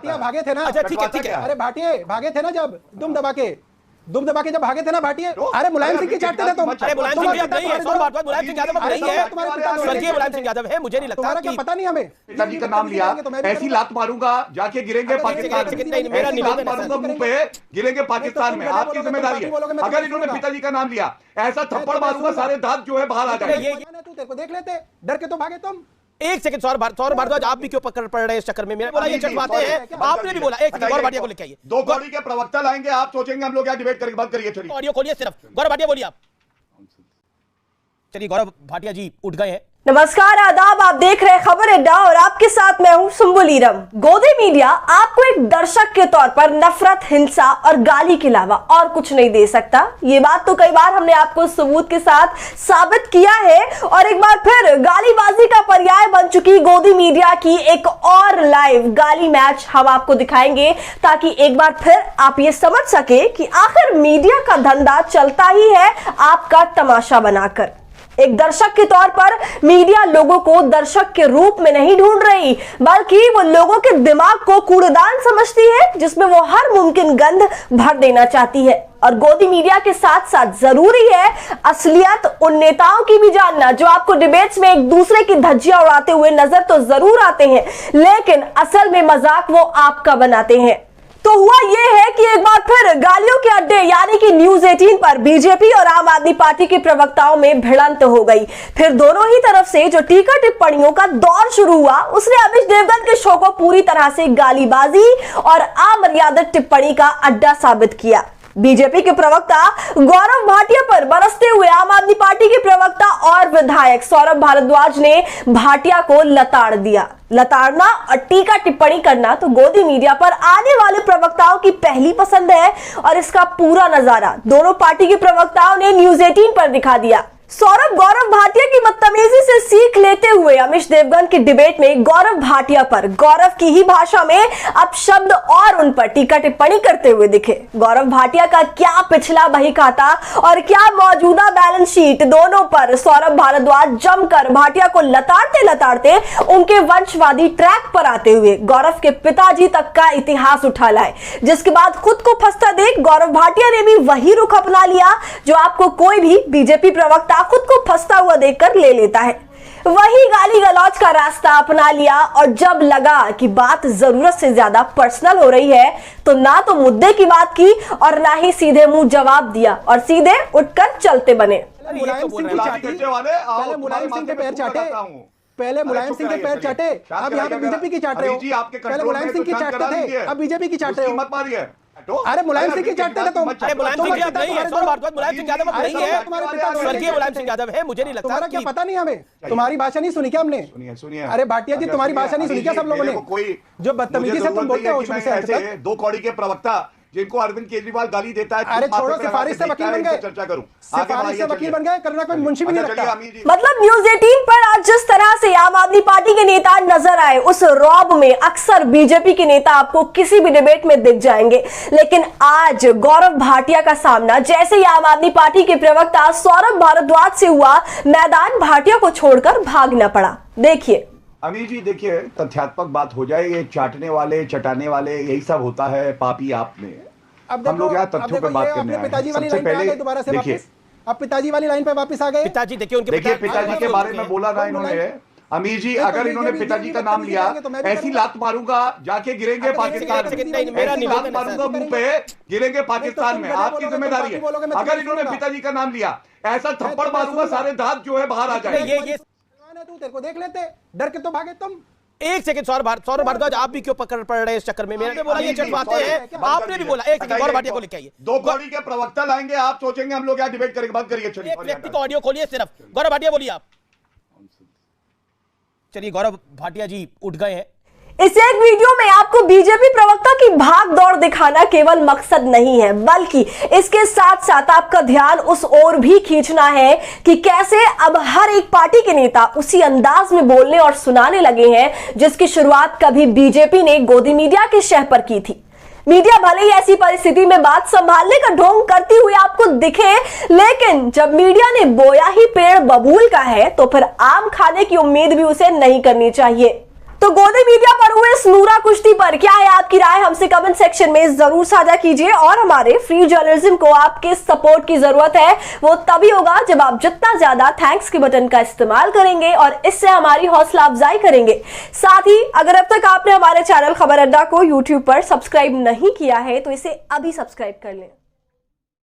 भाटिया भागे थे ना। अच्छा ठीक है ठीक है। अरे भाटिया भागे थे ना जब दुम दबा के जब भागे थे ना भाटिया। अरे मुलायम सिंह की चाटते थे तुम। अरे मुलायम सिंह यादव नहीं है, सौरभ भारद्वाज मुलायम सिंह यादव नहीं है, स्वर्गीय मुलायम सिंह यादव है। मुझे नहीं लगता तुम्हारा क्या पता नहीं हमें। पिताजी का नाम लिया, ऐसी लात मारूंगा जाके गिरेंगे पाकिस्तान में, मेरा ऐसी लात मारूंगा मुंह पे गिरेंगे पाकिस्तान में। आपकी जिम्मेदारी है। अगर इन्होंने पिताजी का नाम लिया, ऐसा थप्पड़ मारूंगा सारे दांत जो है बाहर आ जाएंगे। तू तेरे को देख लेते, डर के तो भागे तुम। एक सेकंड सौरभ भारद्वाज आप भी क्यों पकड़ पड़ रहे हैं इस चक्कर में? मैंने बोला ये चटवाते हैं, आपने भी बोला। एक सेकंड गौरव भाटिया को लेके आइए। दो कौड़ी के प्रवक्ता लाएंगे, आप सोचेंगे हम लोग यहाँ डिबेट करेंगे। बात करिए, चलिए ऑडियो खोलिए सिर्फ। गौरव भाटिया बोलिए आप। चलिए गौरव भाटिया जी उठ गए हैं। नमस्कार, आदाब। आप देख रहे हैं खबर अड्डा और आपके साथ मैं हूं सुम्बुल ईरम। गोदी मीडिया आपको एक दर्शक के तौर पर नफरत, हिंसा और गाली के अलावा और कुछ नहीं दे सकता। ये बात तो कई बार हमने आपको सबूत के साथ साबित किया है। और एक बार फिर गालीबाजी का पर्याय बन चुकी गोदी मीडिया की एक और लाइव गाली मैच हम आपको दिखाएंगे, ताकि एक बार फिर आप ये समझ सके कि आखिर मीडिया का धंधा चलता ही है आपका तमाशा बनाकर। एक दर्शक के तौर पर मीडिया लोगों को दर्शक के रूप में नहीं ढूंढ रही, बल्कि वो लोगों के दिमाग को कूड़ेदान समझती है, जिसमें वो हर मुमकिन गंद भर देना चाहती है। और गोदी मीडिया के साथ साथ जरूरी है असलियत उन नेताओं की भी जानना, जो आपको डिबेट्स में एक दूसरे की धज्जियां उड़ाते हुए नजर तो जरूर आते हैं, लेकिन असल में मजाक वो आपका बनाते हैं। तो हुआ यह है कि एक बार फिर गालियों के अड्डे यानी कि न्यूज 18 पर बीजेपी और आम आदमी पार्टी के प्रवक्ताओं में भिड़ंत हो गई। फिर दोनों ही तरफ से जो टीका टिप्पणियों का दौर शुरू हुआ, उसने अमित देवगन के शो को पूरी तरह से गालीबाजी और अमर्यादित टिप्पणी का अड्डा साबित किया। बीजेपी के प्रवक्ता गौरव भाटिया पर बरसते हुए आम आदमी पार्टी के प्रवक्ता और विधायक सौरभ भारद्वाज ने भाटिया को लताड़ दिया। लताड़ना और टीका टिप्पणी करना तो गोदी मीडिया पर आने वाले प्रवक्ताओं की पहली पसंद है, और इसका पूरा नजारा दोनों पार्टी के प्रवक्ताओं ने न्यूज 18 पर दिखा दिया। सौरभ गौरव भाटिया की बदतमीजी से सीख लेते हुए अमित देवगन की डिबेट में गौरव भाटिया पर गौरव की ही भाषा में अब शब्द और उन पर टीका टिप्पणी करते हुए दिखे। गौरव भाटिया का क्या पिछला बही खाता और क्या मौजूदा बैलेंस शीट, दोनों पर सौरभ भारद्वाज जमकर भाटिया को लताड़ते लताड़ते उनके वंशवादी ट्रैक पर आते हुए गौरव के पिताजी तक का इतिहास उठा लाए, जिसके बाद खुद को फंसता देख गौरव भाटिया ने भी वही रुख अपना लिया जो आपको कोई भी बीजेपी प्रवक्ता खुद को फंसता हुआ देखकर ले लेता है। वही गाली गलौज का रास्ता अपना लिया, और जब लगा कि बात जरूरत से ज्यादा पर्सनल हो रही है, तो ना तो मुद्दे की बात की और ना ही सीधे मुंह जवाब दिया और सीधे उठकर चलते बने। मुलायम सिंह की चाटी, पहले मुलायम सिंह के पैर चाटे, पहले मुलायम सिंह के पैर चाटे, अब यहाँ पे बीजेपी की चाट रहे हो। पहले मुलायम सिंह की चाटते थे, अब बीजेपी की चाट रहे हो। मत मारिए। अरे मुलायम सिंह की चाटते थे तुम। अरे मुलायम सिंह यादव नहीं है, सौरभ भारद्वाज मुलायम सिंह यादव नहीं है, स्वर्गीय मुलायम सिंह यादव है। मुझे नहीं लगता। तुम्हारा क्या पता नहीं हमें? तुम्हारी भाषा नहीं सुनी क्या हमने? सुनिए। अरे भाटिया जी, तुम्हारी भाषा नहीं सुनी क्या सब लोगों ने? कोई जो बदतमीजी से तुम बोलते हो शुरू से अंत तक। दो कौड़ी के प्रवक्ता जिनको अरविंद केजरीवाल गाली देता है, अरे छोड़ो, सिफारिश से वकील बन गए, चर्चा करूं। सिफारिश से वकील बन गए, करना कोई मुंशी भी नहीं लगता। मतलब न्यूज 18 पर आज जिस तरह से आम आदमी पार्टी के नेता नजर आए, उस रौब में अक्सर बीजेपी के नेता आपको किसी भी डिबेट में दिख जाएंगे, लेकिन आज गौरव भाटिया का सामना जैसे ही आम आदमी पार्टी के प्रवक्ता सौरभ भारद्वाज से हुआ, मैदान भाटिया को छोड़कर भागना पड़ा। देखिए अमीर जी, देखिए तथ्यात्मक बात हो जाए, ये चाटने वाले चटाने वाले यही सब होता है। पापी आपने, हम लोग यहाँ तथ्यों पे बात करने आए हैं। सबसे पहले देखिए, अब पिताजी वाली लाइन पे वापस आ गए। पिताजी देखिए, उनके पिताजी के बारे में बोला ना इन्होंने। अमीर जी, अगर इन्होंने पिताजी का नाम लिया, ऐसी लात मारूंगा जाके गिरेंगे पाकिस्तान में, ऐसी लात मारूंगा मुंह पे गिरेंगे पाकिस्तान में। आपकी जिम्मेदारी है। अगर इन्होंने पिताजी का नाम लिया, ऐसा थप्पड़ मारूंगा सारे दांत जो है बाहर आ जाएंगे। तू तेरे को देख लेते, डर के तो भागे तुम। एक सेकंड सौरभ भारद्वाज आप भी क्यों पकड़ पड़ रहे हैं इस चक्कर में? मैंने बोला ये चटवाते हैं, आपने भी बोला। एक सेकंड गौरव भाटिया को लेके आइए। दो कौड़ी के प्रवक्ता लाएंगे, आप सोचेंगे हम लोग यहाँ डिबेट करेंगे। बात करिए, चलिए एक व्यक्ति का ऑडियो खोलिए सिर्फ। गौरव भाटिया बोलिए आप। चलिए गौरव भाटिया जी उठ गए हैं। इस एक वीडियो में आपको बीजेपी प्रवक्ता की भाग दौड़ दिखाना केवल मकसद नहीं है, बल्कि इसके साथ साथ आपका ध्यान उस ओर भी खींचना है कि कैसे अब हर एक पार्टी के नेता उसी अंदाज में बोलने और सुनाने लगे हैं जिसकी शुरुआत कभी बीजेपी ने गोदी मीडिया के शह पर की थी। मीडिया भले ही ऐसी परिस्थिति में बात संभालने का ढोंग करती हुई आपको दिखे, लेकिन जब मीडिया ने बोया ही पेड़ बबूल का है, तो फिर आम खाने की उम्मीद भी उसे नहीं करनी चाहिए। तो गोदी मीडिया पर हुए इस नूरा कुश्ती पर क्या है आपकी राय? कमेंट सेक्शन में जरूर साझा कीजिए। और हमारे फ्री जर्नलिज्म को आपके सपोर्ट की जरूरत है, वो तभी होगा जब आप जितना ज्यादा थैंक्स के बटन का इस्तेमाल करेंगे और इससे हमारी हौसला अफजाई करेंगे। साथ ही अगर अब तक आपने हमारे चैनल खबर अड्डा को यूट्यूब पर सब्सक्राइब नहीं किया है तो इसे अभी सब्सक्राइब कर लें।